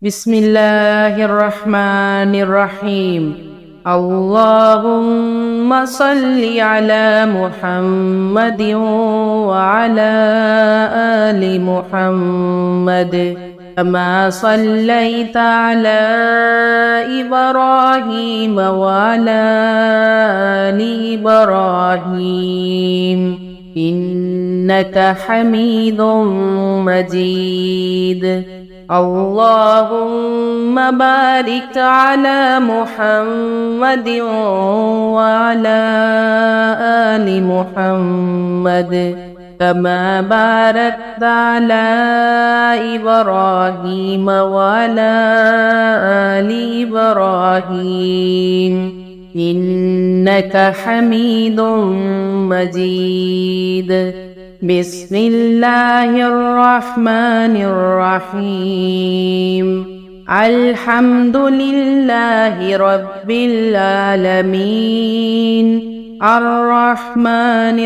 بسم الله الرحمن الرحيم. اللهم صل على محمد وعلى آل محمد كما صليت على إبراهيم وعلى آل إبراهيم إنك حميد مجيد. اللهم بارك على محمد وعلى آل محمد كما باركت على إبراهيم وعلى آل إبراهيم إنك حميد مجيد. بسم الله الرحمن الرحيم. الحمد لله رب العالمين الرحمن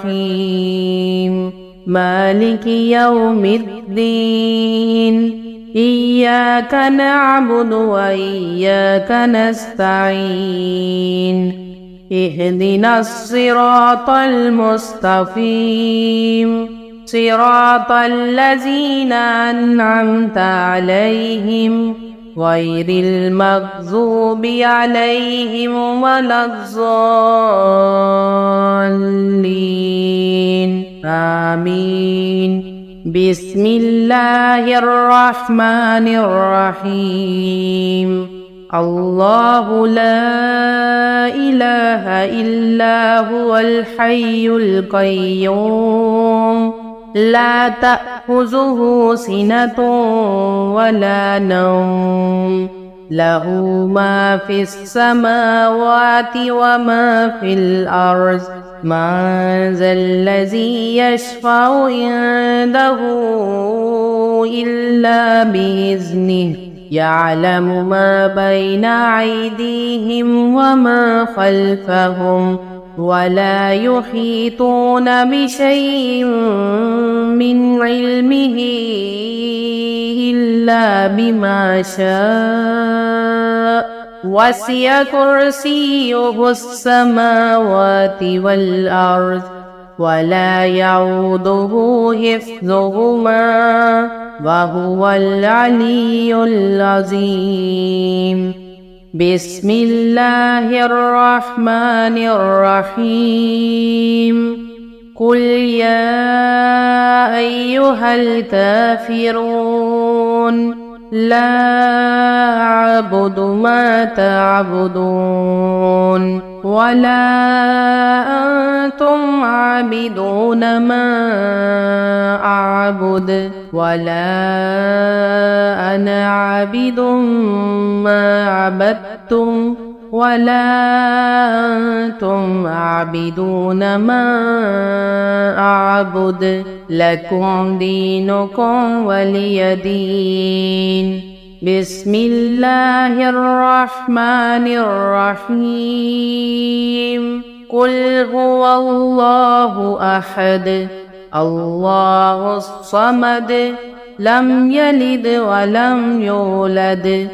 الرحيم مالك يوم الدين. إياك نعبد وإياك نستعين. اهدنا الصراط المستقيم صراط الذين أنعمت عليهم غير المغضوب عليهم ولا الضالين آمين. بسم الله الرحمن الرحيم. الله لا إله إلا هو الحي القيوم لا تأخذه سنة ولا نوم له ما في السماوات وما في الأرض. من ذا الذي يشفع عنده إلا بإذنه يعلم ما بين أيديهم وما خلفهم ولا يحيطون بشيء من علمه إلا بما شاء. وسع كرسيه السماوات والأرض ولا يعوده حفظهما وهو العلي العظيم. بسم الله الرحمن الرحيم. قل يا أيها الكافرون لا أعبد ما تعبدون ولا أنتم عابدون ما أعبد ولا أنا عابد ما عبدتم ولا أنتم عابدون ما أعبد لكم دينكم ولي دين. بسم الله الرحمن الرحيم. قل هو الله أحد الله الصمد لم يلد ولم يولد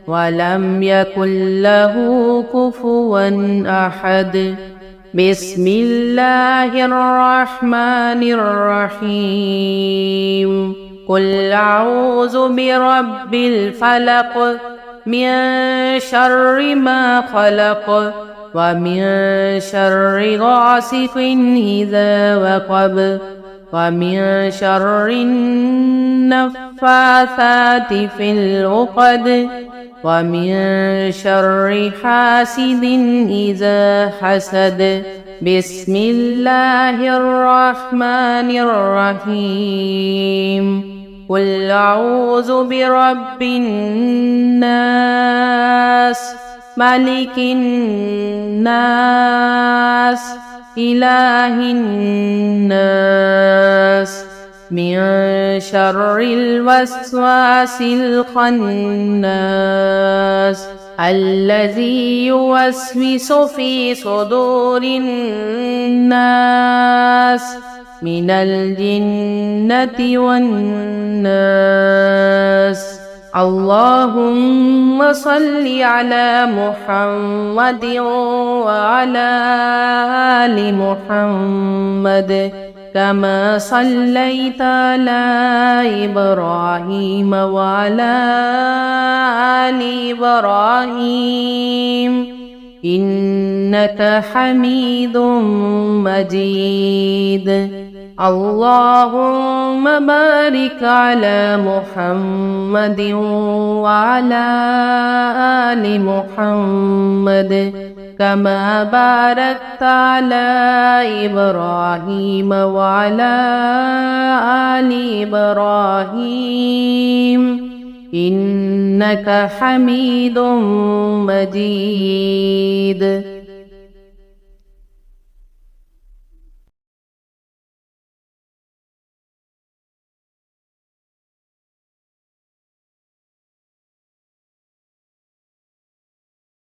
ولم يكن له كفوا أحد. بسم الله الرحمن الرحيم. قل أعوذ برب الفلق من شر ما خلق ومن شر غاسق إذا وقب ومن شر النفاثات في العقد ومن شر حاسد إذا حسد. بسم الله الرحمن الرحيم. قل أعوذ برب الناس ملك الناس إله الناس من شر الوسواس الخناس الذي يوسوس في صدور الناس من الجنة والناس. اللهم صل على محمد وعلى آل محمد كما صليت على إبراهيم وعلى آل إبراهيم إنك حميد مجيد. اللهم بارك على محمد وعلى آل محمد كما باركت على إبراهيم وعلى آل إبراهيم إنك حميد مجيد.